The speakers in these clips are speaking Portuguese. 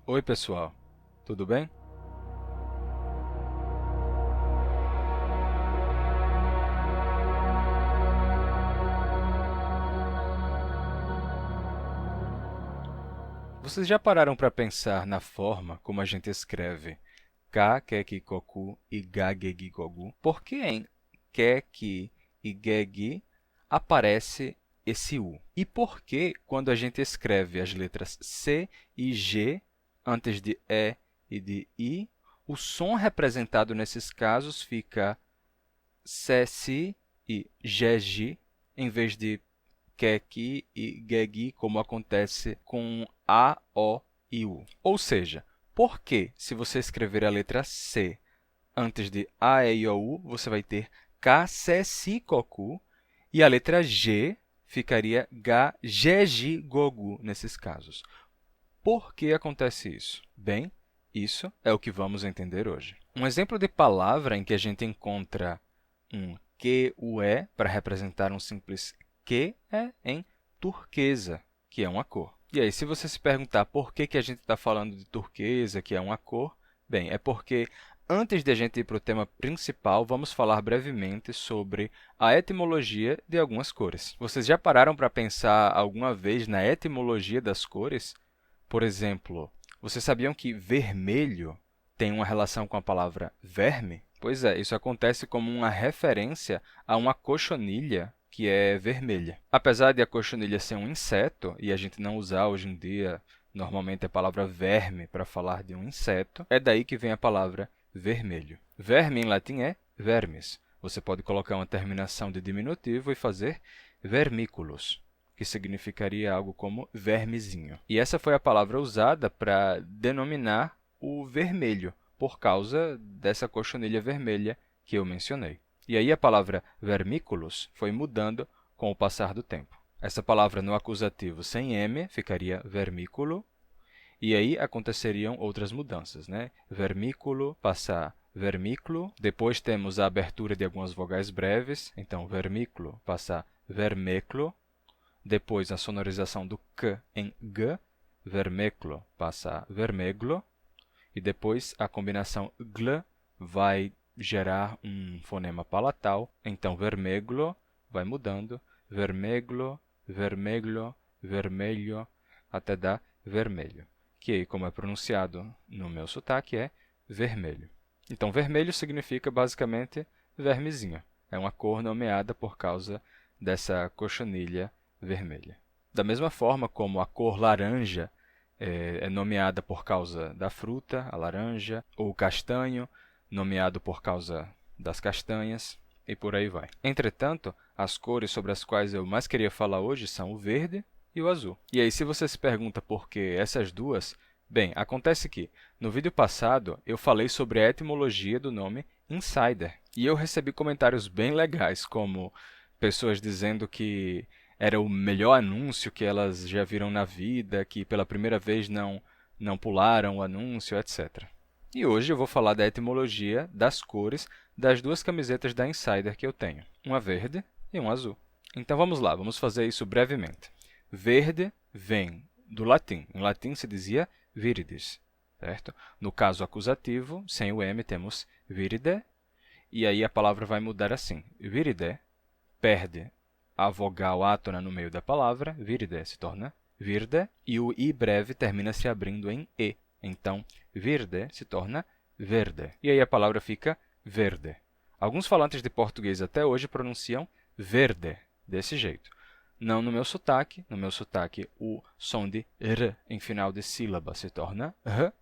Oi, pessoal. Tudo bem? Vocês já pararam para pensar na forma como a gente escreve Kakekikoku e Gagegigogu? Por que em Keki e Gegi aparece esse U? E por que, quando a gente escreve as letras C e G antes de E de I, o som representado nesses casos fica Ceci e Gegi, em vez de Keki e Gegi, como acontece com A, O e U. Ou seja, por que, se você escrever a letra C antes de A, E, I, O, U, você vai ter K, C, Si, Koku, e a letra G ficaria Ga, Jeji, Gogu nesses casos. Por que acontece isso? Bem, isso é o que vamos entender hoje. Um exemplo de palavra em que a gente encontra um QUE para representar um simples Q é em turquesa, que é uma cor. E aí, se você se perguntar por que a gente está falando de turquesa, que é uma cor, bem, é porque antes de a gente ir para o tema principal, vamos falar brevemente sobre a etimologia de algumas cores. Vocês já pararam para pensar alguma vez na etimologia das cores? Por exemplo, vocês sabiam que vermelho tem uma relação com a palavra verme? Pois é, isso acontece como uma referência a uma cochonilha que é vermelha. Apesar de a cochonilha ser um inseto, e a gente não usar hoje em dia normalmente a palavra verme para falar de um inseto, é daí que vem a palavra vermelho. Verme em latim é vermis. Você pode colocar uma terminação de diminutivo e fazer vermiculus, que significaria algo como vermezinho. E essa foi a palavra usada para denominar o vermelho, por causa dessa cochonilha vermelha que eu mencionei. E aí a palavra vermiculus foi mudando com o passar do tempo. Essa palavra no acusativo sem M ficaria vermículo, e aí aconteceriam outras mudanças, né? Vermículo passar vermículo, depois temos a abertura de algumas vogais breves, então vermículo passar vermeclo, depois a sonorização do K em G, vermeclo passa a vermeglo, e depois a combinação gl vai gerar um fonema palatal. Então, vermeglo vai mudando, vermeglo, vermelho, vermelho, até dar vermelho, que aí, como é pronunciado no meu sotaque, é vermelho. Então, vermelho significa basicamente vermezinho. É uma cor nomeada por causa dessa cochonilha vermelha. Da mesma forma como a cor laranja é nomeada por causa da fruta, a laranja, ou o castanho, nomeado por causa das castanhas, e por aí vai. Entretanto, as cores sobre as quais eu mais queria falar hoje são o verde e o azul. E aí, se você se pergunta por que essas duas, bem, acontece que, no vídeo passado, eu falei sobre a etimologia do nome Insider, e eu recebi comentários bem legais, como pessoas dizendo que era o melhor anúncio que elas já viram na vida, que pela primeira vez não pularam o anúncio, etc. E hoje eu vou falar da etimologia das cores das duas camisetas da Insider que eu tenho, uma verde e uma azul. Então vamos lá, vamos fazer isso brevemente. Verde vem do latim. Em latim se dizia viridis, certo? No caso acusativo, sem o M, temos viride, e aí a palavra vai mudar assim. Viride perde a vogal átona no meio da palavra, viride se torna virde, e o i breve termina se abrindo em e. Então, virde se torna verde. E aí a palavra fica verde. Alguns falantes de português até hoje pronunciam verde, desse jeito. Não no meu sotaque. No meu sotaque, o som de r em final de sílaba se torna r,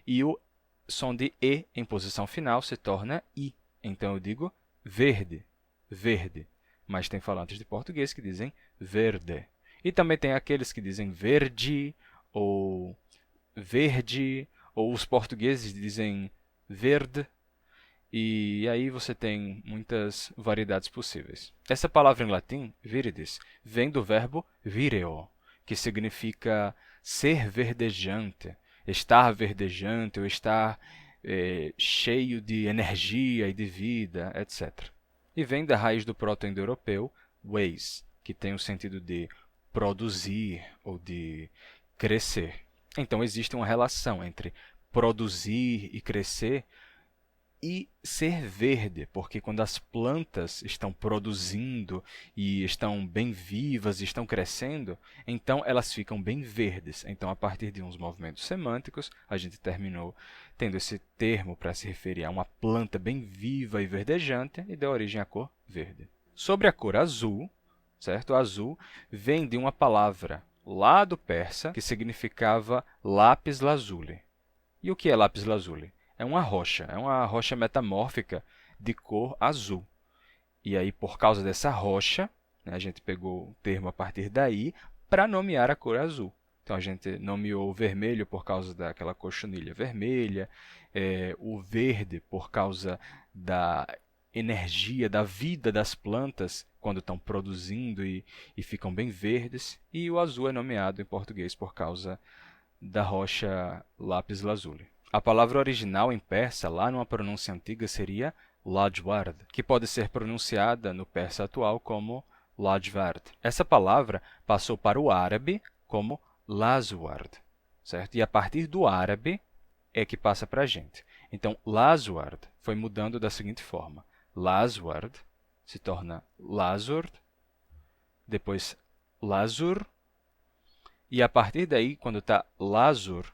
e o som de e em posição final se torna i. Então, eu digo verde, verde. Mas tem falantes de português que dizem verde. E também tem aqueles que dizem verde, ou verde, ou os portugueses dizem verde. E aí você tem muitas variedades possíveis. Essa palavra em latim, viridis, vem do verbo vireo, que significa ser verdejante, estar verdejante ou estar cheio de energia e de vida, etc. E vem da raiz do proto-indo-europeu, "weis", que tem o sentido de produzir ou de crescer. Então, existe uma relação entre produzir e crescer e ser verde, porque quando as plantas estão produzindo e estão bem vivas e estão crescendo, então elas ficam bem verdes. Então, a partir de uns movimentos semânticos, a gente terminou tendo esse termo para se referir a uma planta bem viva e verdejante e deu origem à cor verde. Sobre a cor azul, certo? O azul vem de uma palavra lá do persa que significava lápis lazuli. E o que é lápis lazuli? É uma rocha metamórfica de cor azul. E aí, por causa dessa rocha, né, a gente pegou o termo a partir daí para nomear a cor azul. Então, a gente nomeou o vermelho por causa daquela cochonilha vermelha, o verde por causa da energia, da vida das plantas quando estão produzindo e ficam bem verdes, e o azul é nomeado em português por causa da rocha lápis lazuli. A palavra original em persa, lá numa pronúncia antiga, seria Lajward, que pode ser pronunciada no persa atual como Lajvard. Essa palavra passou para o árabe como Lazward, certo? E a partir do árabe é que passa para a gente. Então, Lazward foi mudando da seguinte forma. Lazward se torna Lazur, depois Lazur, e a partir daí, quando está Lazur,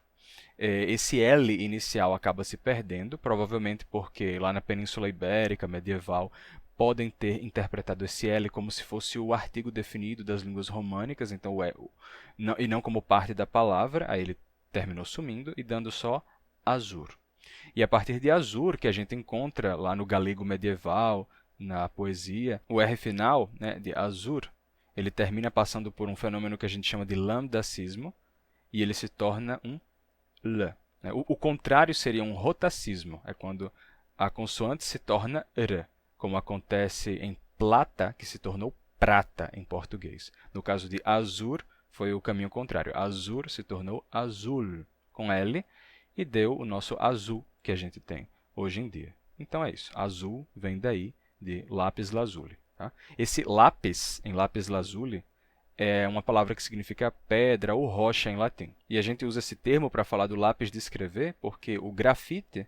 esse L inicial acaba se perdendo, provavelmente porque lá na Península Ibérica medieval podem ter interpretado esse L como se fosse o artigo definido das línguas românicas, então e não como parte da palavra, aí ele terminou sumindo e dando só azur. E a partir de azur, que a gente encontra lá no galego medieval, na poesia, o R final, né, de azur, ele termina passando por um fenômeno que a gente chama de lambdacismo, e ele se torna um L. Né? O contrário seria um rotacismo, é quando a consoante se torna R, como acontece em plata, que se tornou prata em português. No caso de azur, foi o caminho contrário. Azur se tornou azul, com L, e deu o nosso azul que a gente tem hoje em dia. Então é isso. Azul vem daí de lápis lazuli. Tá? Esse lápis, em lápis lazuli, é uma palavra que significa pedra ou rocha em latim. E a gente usa esse termo para falar do lápis de escrever porque o grafite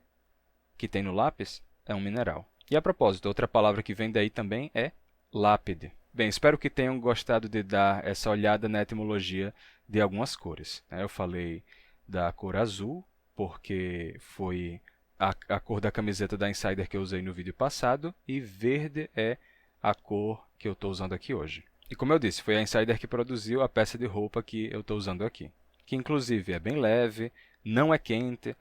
que tem no lápis é um mineral. E a propósito, outra palavra que vem daí também é lápide. Bem, espero que tenham gostado de dar essa olhada na etimologia de algumas cores. Eu falei da cor azul, porque foi a cor da camiseta da Insider que eu usei no vídeo passado, e verde é a cor que eu estou usando aqui hoje. E como eu disse, foi a Insider que produziu a peça de roupa que eu estou usando aqui, que inclusive é bem leve, não é quente,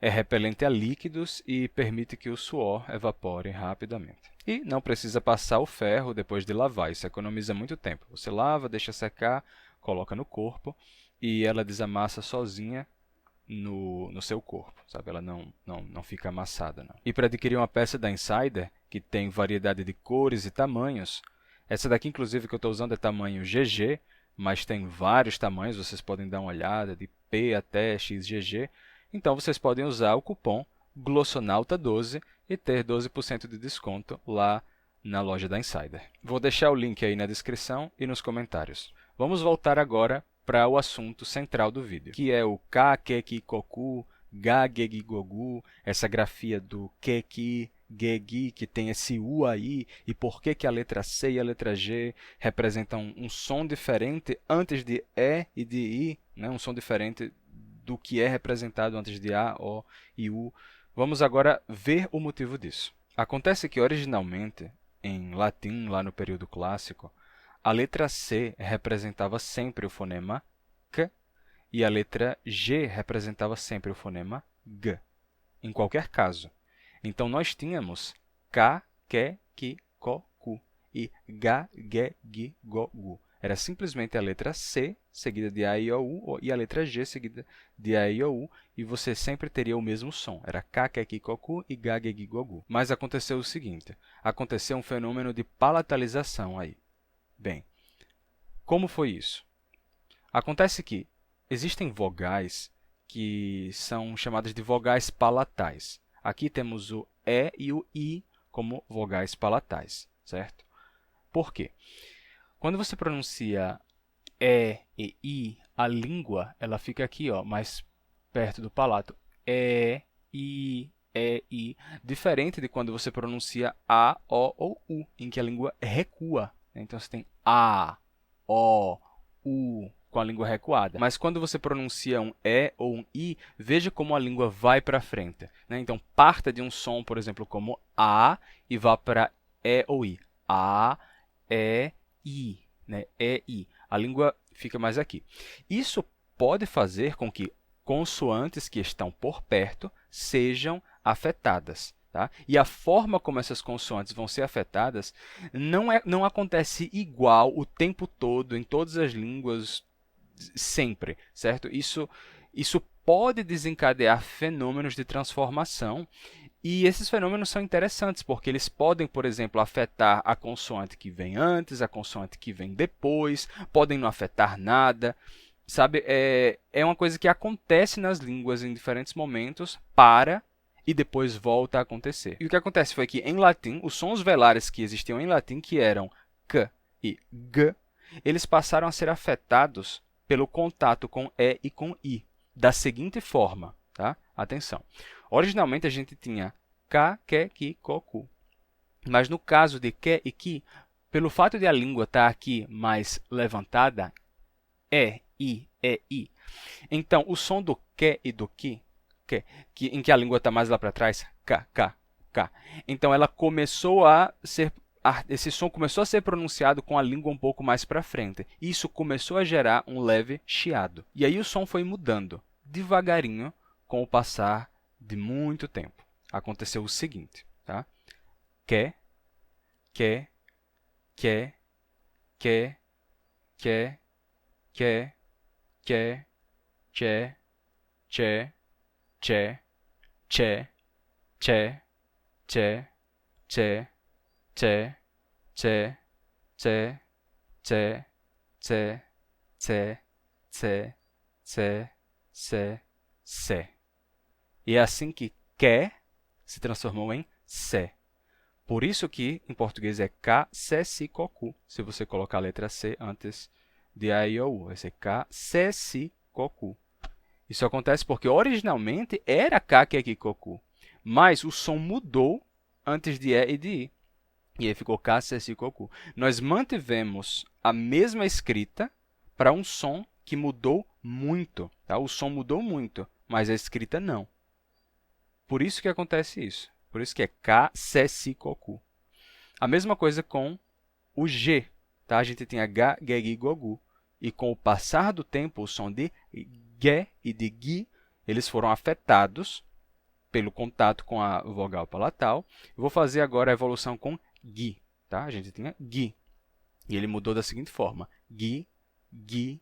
é repelente a líquidos e permite que o suor evapore rapidamente. E não precisa passar o ferro depois de lavar, isso economiza muito tempo. Você lava, deixa secar, coloca no corpo e ela desamassa sozinha no seu corpo, sabe? Ela não fica amassada, não. E para adquirir uma peça da Insider, que tem variedade de cores e tamanhos, essa daqui, inclusive, que eu estou usando é tamanho GG, mas tem vários tamanhos, vocês podem dar uma olhada, de P até XGG. Então, vocês podem usar o cupom Glossonauta12 e ter 12% de desconto lá na loja da Insider. Vou deixar o link aí na descrição e nos comentários. Vamos voltar agora para o assunto central do vídeo, que é o Ka, Ke, Ki, Koku, Ga, Ge, Gi, Gogu, essa grafia do Ke, Ki, Ge, Gi, que tem esse U aí, e por que a letra C e a letra G representam um som diferente antes de E e de I, né? Um som diferente do que é representado antes de A, O e U. Vamos agora ver o motivo disso. Acontece que, originalmente, em latim, lá no período clássico, a letra C representava sempre o fonema K e a letra G representava sempre o fonema G, em qualquer caso. Então, nós tínhamos Ka, Ke, Ki, Ko, Ku e Ga, Ge, Gi, Go, Gu. Era simplesmente a letra C seguida de A, I, O, U e a letra G seguida de A, I, O, U, e você sempre teria o mesmo som. Era Ka, Ke, Ki, Ko, Ku e Ga, Ge, Gi, Go, Gu. Mas aconteceu o seguinte, aconteceu um fenômeno de palatalização aí. Bem, como foi isso? Acontece que existem vogais que são chamadas de vogais palatais. Aqui temos o E e o I como vogais palatais, certo? Por quê? Quando você pronuncia E e I, a língua ela fica aqui, ó, mais perto do palato. I, I. Diferente de quando você pronuncia A, O ou U, em que a língua recua. Então, você tem A, O, U, com a língua recuada. Mas quando você pronuncia um E ou um I, veja como a língua vai para frente. Então, parta de um som, por exemplo, como A, e vá para E ou I. A, E, I. E, I. A língua fica mais aqui. Isso pode fazer com que consoantes que estão por perto sejam afetadas. Tá? E a forma como essas consoantes vão ser afetadas não acontece igual o tempo todo, em todas as línguas, sempre, certo? Isso pode desencadear fenômenos de transformação, e esses fenômenos são interessantes, porque eles podem, por exemplo, afetar a consoante que vem antes, a consoante que vem depois, podem não afetar nada. Sabe, é uma coisa que acontece nas línguas em diferentes momentos, para e depois volta a acontecer. E o que acontece foi que, em latim, os sons velares que existiam em latim, que eram k e g, eles passaram a ser afetados pelo contato com e e com i, da seguinte forma. Tá? Atenção. Originalmente, a gente tinha k, ke, ki, ko, ku. Mas no caso de ke e ki, pelo fato de a língua estar aqui mais levantada, I. Então, o som do que e do ki, em que a língua está mais lá para trás, K. Então, ela começou a ser, esse som começou a ser pronunciado com a língua um pouco mais para frente. Isso começou a gerar um leve chiado. E aí o som foi mudando, devagarinho, com o passar de muito tempo. Aconteceu o seguinte, tá? Que, que, que, que, que, que, che, che, che, che, che, che, che, che, che, che, che, che, che, che, che, che, che, se. E é assim que quer se transformou em se. Por isso que em português é K, se, si, co, cu. Se você colocar a letra C antes de A, I, O, U. Vai ser K, se, si, co, cu. Isso acontece porque originalmente era K, que, ki, ko, ku. Mas o som mudou antes de E e de I. E aí ficou K, se, si, ko, ku. Nós mantivemos a mesma escrita para um som que mudou muito. Tá? O som mudou muito, mas a escrita não. Por isso que acontece isso. Por isso que é K, se, si, ko, ku. A mesma coisa com o G. Tá? A gente tem H, G, G, Go, Gu. E com o passar do tempo, o som de G e de Gi, eles foram afetados pelo contato com a vogal palatal. Eu vou fazer agora a evolução com Gi. Tá? A gente tinha Gi. E ele mudou da seguinte forma. Gi, Gi,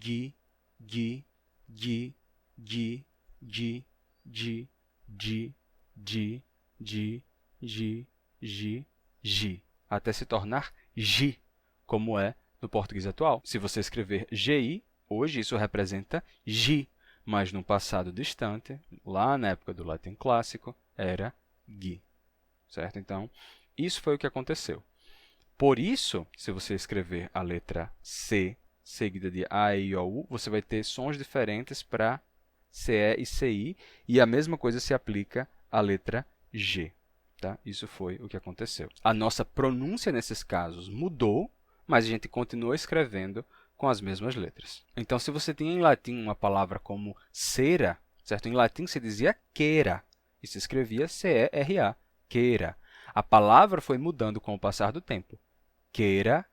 Gi, Gi, Gi, Gi, Gi, Gi, Gi, Gi, Gi, Gi, Gi, Gi. Até se tornar Gi, como é no português atual. Se você escrever GI, hoje isso representa Gi, mas no passado distante, lá na época do latim clássico, era Gi. Certo? Então, isso foi o que aconteceu. Por isso, se você escrever a letra C seguida de A, I, O, U, você vai ter sons diferentes para CE e CI, e a mesma coisa se aplica à letra G. Tá? Isso foi o que aconteceu. A nossa pronúncia nesses casos mudou, mas a gente continua escrevendo com as mesmas letras. Então, se você tinha em latim uma palavra como cera, certo? Em latim se dizia queira, e se escrevia C-E-R-A, queira. A palavra foi mudando com o passar do tempo. Queira,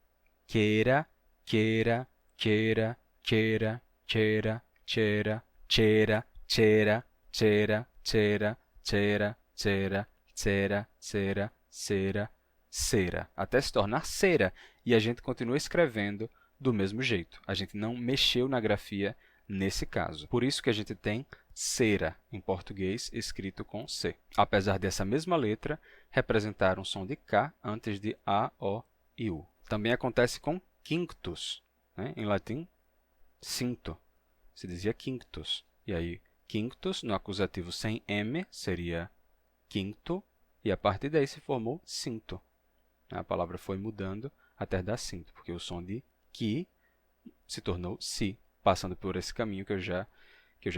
queira, queira, queira, queira, queira, queira, queira, queira, queira, queira, queira, queira, cera, cera, cera, cera, até se tornar cera. E a gente continua escrevendo do mesmo jeito. A gente não mexeu na grafia nesse caso. Por isso que a gente tem cera em português escrito com C. Apesar dessa mesma letra representar um som de K antes de A, O e U. Também acontece com quinctus. Em latim, cinto. Se dizia quinctus. E aí, quinctus, no acusativo sem M, seria quinto, e a partir daí se formou cinto. A palavra foi mudando até dar cinto, porque o som de ki se tornou si passando por esse caminho que eu já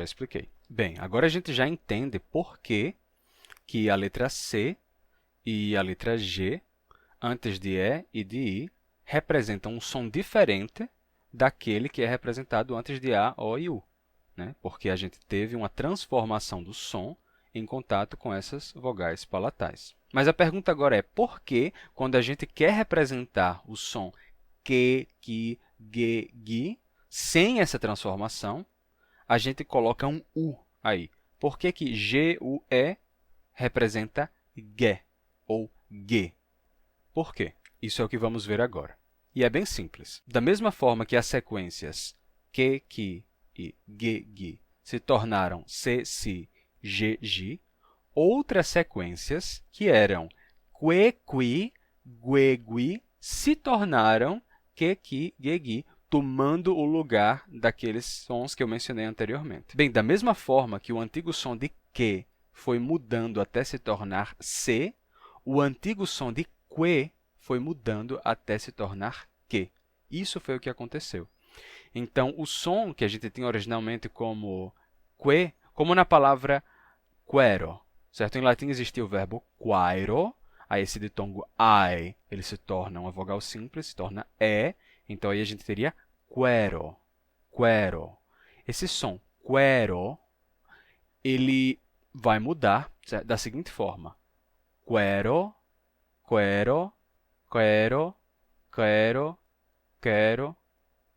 expliquei. Bem, agora a gente já entende por que a letra C e a letra G, antes de E e de I, representam um som diferente daquele que é representado antes de A, O e U, né? Porque a gente teve uma transformação do som em contato com essas vogais palatais. Mas a pergunta agora é, por que, quando a gente quer representar o som que, ge, gi, sem essa transformação, a gente coloca um U aí? Por que que G, U, E representa ge ou ge? Por quê? Isso é o que vamos ver agora. E é bem simples. Da mesma forma que as sequências que, ki e ge, gi se tornaram se, si, ge, gi, outras sequências que eram que, qui, gue, gui se tornaram que, ki, ge, gi, tomando o lugar daqueles sons que eu mencionei anteriormente. Bem, da mesma forma que o antigo som de que foi mudando até se tornar se, o antigo som de que foi mudando até se tornar que. Isso foi o que aconteceu. Então, o som que a gente tinha originalmente como que, como na palavra quero, certo? Em latim existia o verbo quaero, aí esse ditongo ai, ele se torna uma vogal simples, se torna e, então aí a gente teria quero, quero. Esse som quero, ele vai mudar, certo? Da seguinte forma: quero, quero, quero, quero, quero,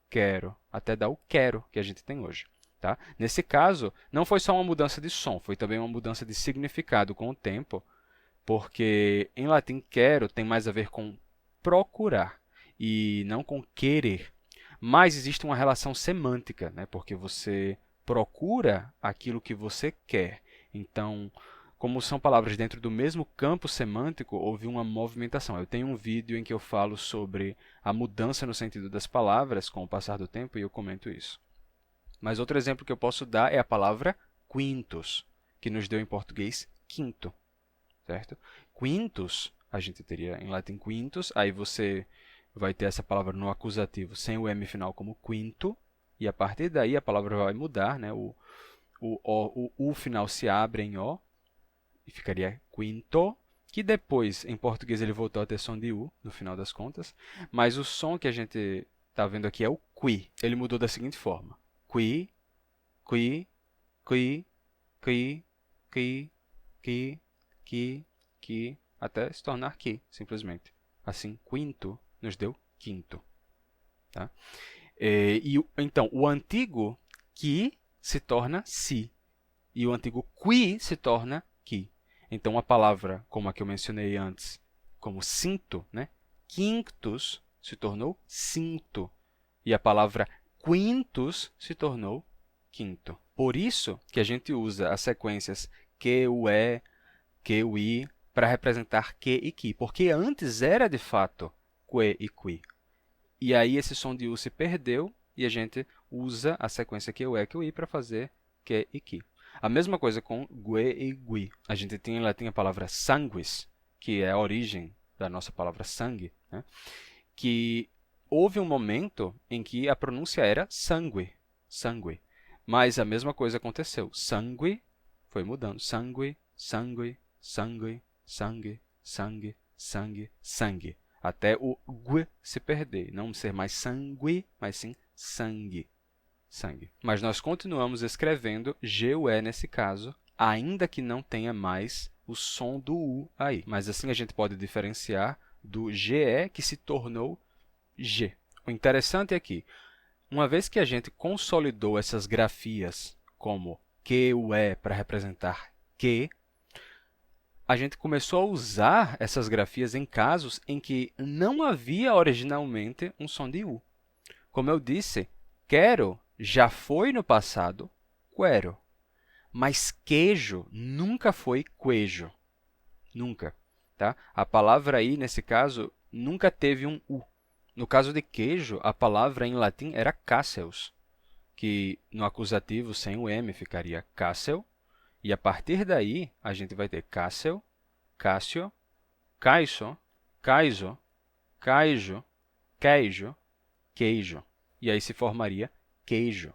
quero, até dar o quero que a gente tem hoje. Tá? Nesse caso, não foi só uma mudança de som, foi também uma mudança de significado com o tempo, porque em latim quero tem mais a ver com procurar e não com querer. Mas existe uma relação semântica, né? Porque você procura aquilo que você quer. Então, como são palavras dentro do mesmo campo semântico, houve uma movimentação. Eu tenho um vídeo em que eu falo sobre a mudança no sentido das palavras com o passar do tempo e eu comento isso. Mas outro exemplo que eu posso dar é a palavra quintus, que nos deu em português quinto, certo? Quintus, a gente teria em latim quintus, aí você vai ter essa palavra no acusativo sem o M final como quinto, e a partir daí a palavra vai mudar, né? O U final se abre em O, e ficaria quinto, que depois, em português, ele voltou a ter som de U, no final das contas, mas o som que a gente está vendo aqui é o qui. Ele mudou da seguinte forma: qui, qui, qui, qui, qui, qui, qui, qui, até se tornar qui, simplesmente. Assim, quinto nos deu quinto. Tá? Então, o antigo qui se torna si, e o antigo qui se torna qui. Então, a palavra, como a que eu mencionei antes, como cinto, né? Quintus se tornou cinto, e a palavra quintus se tornou quinto. Por isso que a gente usa as sequências que, o e, que, o i, para representar que e qui, porque antes era, de fato, que e qui. E aí esse som de u se perdeu e a gente usa a sequência que, o e, que, o i para fazer que e qui. A mesma coisa com gue e gui. A gente tem em latim a palavra sanguis, que é a origem da nossa palavra sangue, né? Que houve um momento em que a pronúncia era sangue, sangue. Mas a mesma coisa aconteceu. Sangue foi mudando. Sangue, sangue, sangue, sangue, sangue, sangue, sangue. Até o gu se perder. Não ser mais sangue, mas sim sangue. Sangue. Mas nós continuamos escrevendo GUE nesse caso, ainda que não tenha mais o som do U aí. Mas assim a gente pode diferenciar do GE que se tornou G. O interessante é que, uma vez que a gente consolidou essas grafias como que, o e para representar que, a gente começou a usar essas grafias em casos em que não havia originalmente um som de U. Como eu disse, quero já foi no passado quero, mas queijo nunca foi queijo. Nunca. Tá? A palavra aí, nesse caso, nunca teve um U. No caso de queijo, a palavra em latim era cassius, que no acusativo sem o M ficaria cassel, e a partir daí a gente vai ter cassel, cássio, caiso, caiso, caijo, queijo, queijo. E aí se formaria queijo.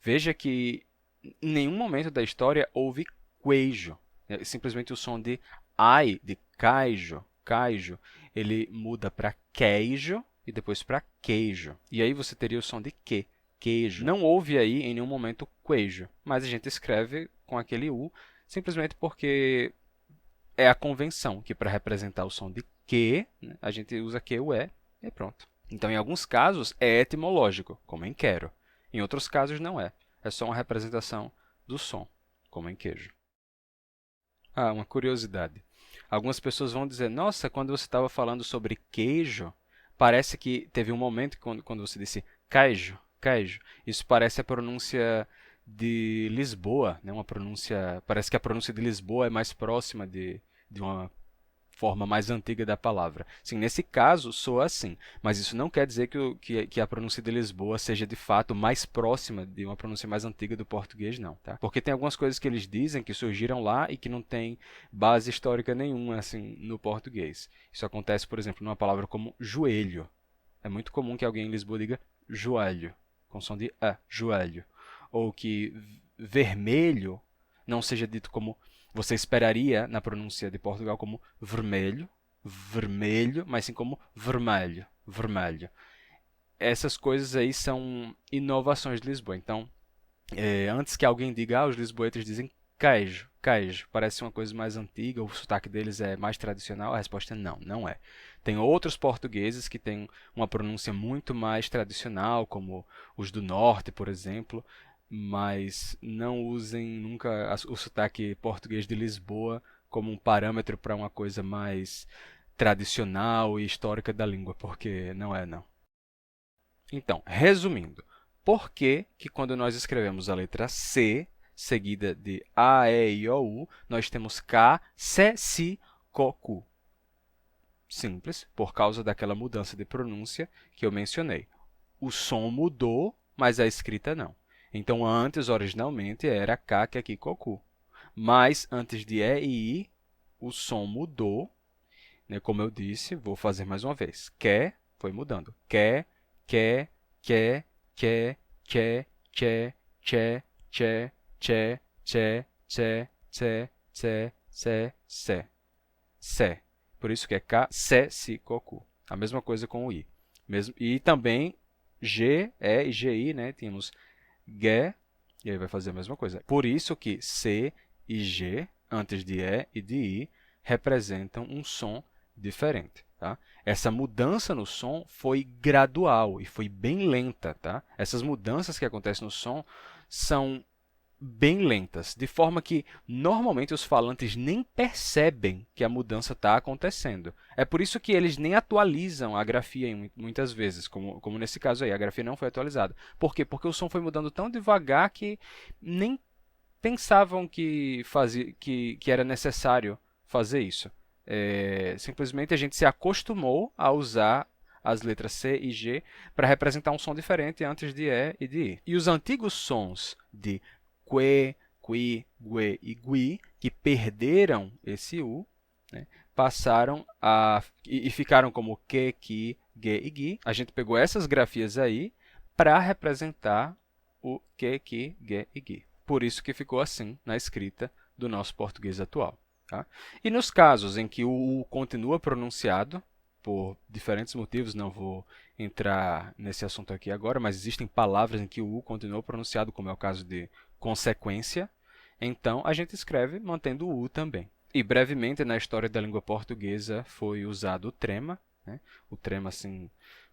Veja que em nenhum momento da história houve queijo. É simplesmente o som de ai, de caijo, caijo, ele muda para queijo e depois para queijo. E aí você teria o som de que, queijo. Não houve aí em nenhum momento queijo, mas a gente escreve com aquele U simplesmente porque é a convenção, que para representar o som de que, né, a gente usa que, o e pronto. Então, em alguns casos, é etimológico, como em quero. Em outros casos, não é. É só uma representação do som, como em queijo. Ah, uma curiosidade. Algumas pessoas vão dizer, nossa, quando você estava falando sobre queijo, parece que teve um momento quando você disse queijo, queijo. Isso parece a pronúncia de Lisboa, né? Uma pronúncia, parece que a pronúncia de Lisboa é mais próxima de uma forma mais antiga da palavra. Sim, nesse caso, soa assim, mas isso não quer dizer que a pronúncia de Lisboa seja de fato mais próxima de uma pronúncia mais antiga do português, não, tá? Porque tem algumas coisas que eles dizem que surgiram lá e que não tem base histórica nenhuma assim no português. Isso acontece, por exemplo, numa palavra como joelho. É muito comum que alguém em Lisboa diga joelho, com som de a, joelho. Ou que vermelho não seja dito como você esperaria na pronúncia de Portugal como vermelho, vermelho, mas sim como vermelho, vermelho. Essas coisas aí são inovações de Lisboa. Então, antes que alguém diga, os lisboetas dizem queijo, queijo, parece uma coisa mais antiga, o sotaque deles é mais tradicional, a resposta é não, não é. Tem outros portugueses que têm uma pronúncia muito mais tradicional, como os do norte, por exemplo, mas não usem nunca o sotaque português de Lisboa como um parâmetro para uma coisa mais tradicional e histórica da língua, porque não é, não. Então, resumindo, por que que quando nós escrevemos a letra C, seguida de A, E, I, O, U, nós temos K, C, Si, Co, Cu? Simples, por causa daquela mudança de pronúncia que eu mencionei. O som mudou, mas a escrita não. Então, antes, originalmente, era K, que aqui, Cocu. Mas, antes de E e I, o som mudou, né? Como eu disse, vou fazer mais uma vez. Que foi mudando. Que, que, que, che, che, che, che, che, che, che, che, se, se. Se. Por isso que é K, se, si, cocu. A mesma coisa com o I. Mesmo, e também G, E e GI, né? Tínhamos G, e aí vai fazer a mesma coisa. Por isso que C e G, antes de E e de I, representam um som diferente. Tá? Essa mudança no som foi gradual e foi bem lenta. Tá? Essas mudanças que acontecem no som são bem lentas, de forma que normalmente os falantes nem percebem que a mudança está acontecendo. É por isso que eles nem atualizam a grafia muitas vezes, como nesse caso aí, a grafia não foi atualizada. Por quê? Porque o som foi mudando tão devagar que nem pensavam que era necessário fazer isso. Simplesmente a gente se acostumou a usar as letras C e G para representar um som diferente antes de E e de I. E os antigos sons de que, qui, gue e gui, que perderam esse U, né, passaram e ficaram como que, ge e gi. A gente pegou essas grafias aí para representar o que, ge e gi. Por isso que ficou assim na escrita do nosso português atual. Tá? E nos casos em que o U continua pronunciado, por diferentes motivos, não vou entrar nesse assunto aqui agora, mas existem palavras em que o U continua pronunciado, como é o caso de consequência, então a gente escreve mantendo o U também. E brevemente na história da língua portuguesa foi usado o trema, né? O trema assim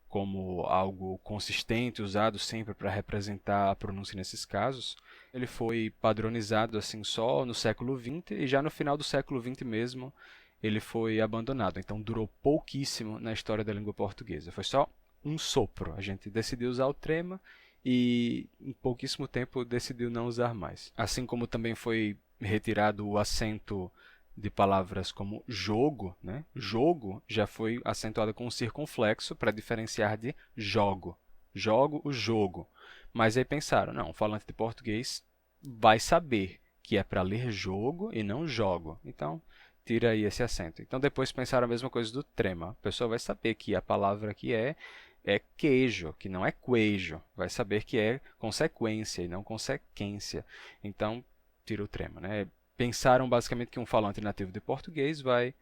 como algo consistente, usado sempre para representar a pronúncia nesses casos. Ele foi padronizado assim só no século XX e já no final do século XX mesmo ele foi abandonado. Então durou pouquíssimo na história da língua portuguesa. Foi só um sopro. A gente decidiu usar o trema e em pouquíssimo tempo decidiu não usar mais. Assim como também foi retirado o acento de palavras como jogo, né? Jogo já foi acentuado com um circunflexo para diferenciar de jogo. Jogo, o jogo. Mas aí pensaram, não, o falante de português vai saber que é para ler jogo e não jogo. Então, tira aí esse acento. Então, depois pensaram a mesma coisa do trema. A pessoa vai saber que a palavra aqui é é queijo, que não é queijo. Vai saber que é consequência e não consequência. Então, tira o trema, né? Pensaram basicamente que um falante nativo de português vai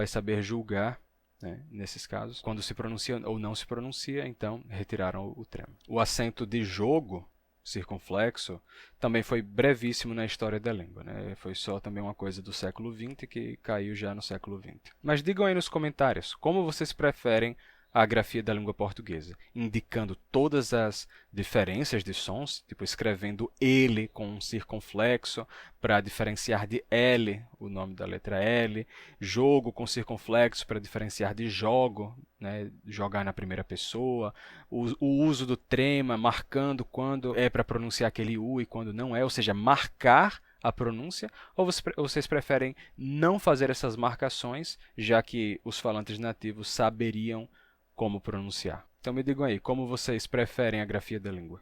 saber julgar, né, nesses casos, quando se pronuncia ou não se pronuncia, então retiraram o trema. O acento de jogo, circunflexo, também foi brevíssimo na história da língua, né? Foi só também uma coisa do século XX que caiu já no século XX. Mas digam aí nos comentários como vocês preferem a grafia da língua portuguesa, indicando todas as diferenças de sons, tipo escrevendo ele com um circunflexo para diferenciar de L, o nome da letra L, jogo com circunflexo para diferenciar de jogo, né, jogar na primeira pessoa, o uso do trema, marcando quando é para pronunciar aquele U e quando não é, ou seja, marcar a pronúncia, ou vocês preferem não fazer essas marcações, já que os falantes nativos saberiam como pronunciar? Então me digam aí, como vocês preferem a grafia da língua?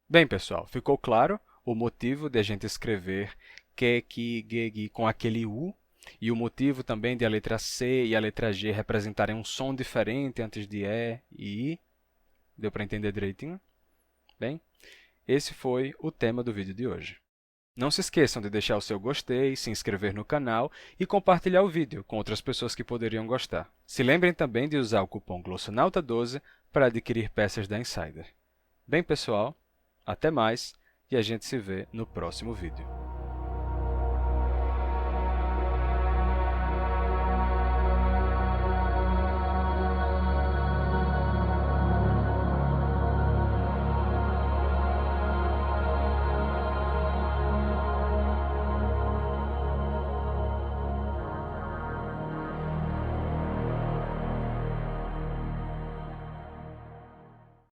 Bem, pessoal, ficou claro o motivo de a gente escrever que, gi com aquele U, e o motivo também de a letra C e a letra G representarem um som diferente antes de E e I. Deu para entender direitinho? Bem, esse foi o tema do vídeo de hoje. Não se esqueçam de deixar o seu gostei, se inscrever no canal e compartilhar o vídeo com outras pessoas que poderiam gostar. Se lembrem também de usar o cupom Glossonauta12 para adquirir peças da Insider. Bem, pessoal, até mais e a gente se vê no próximo vídeo.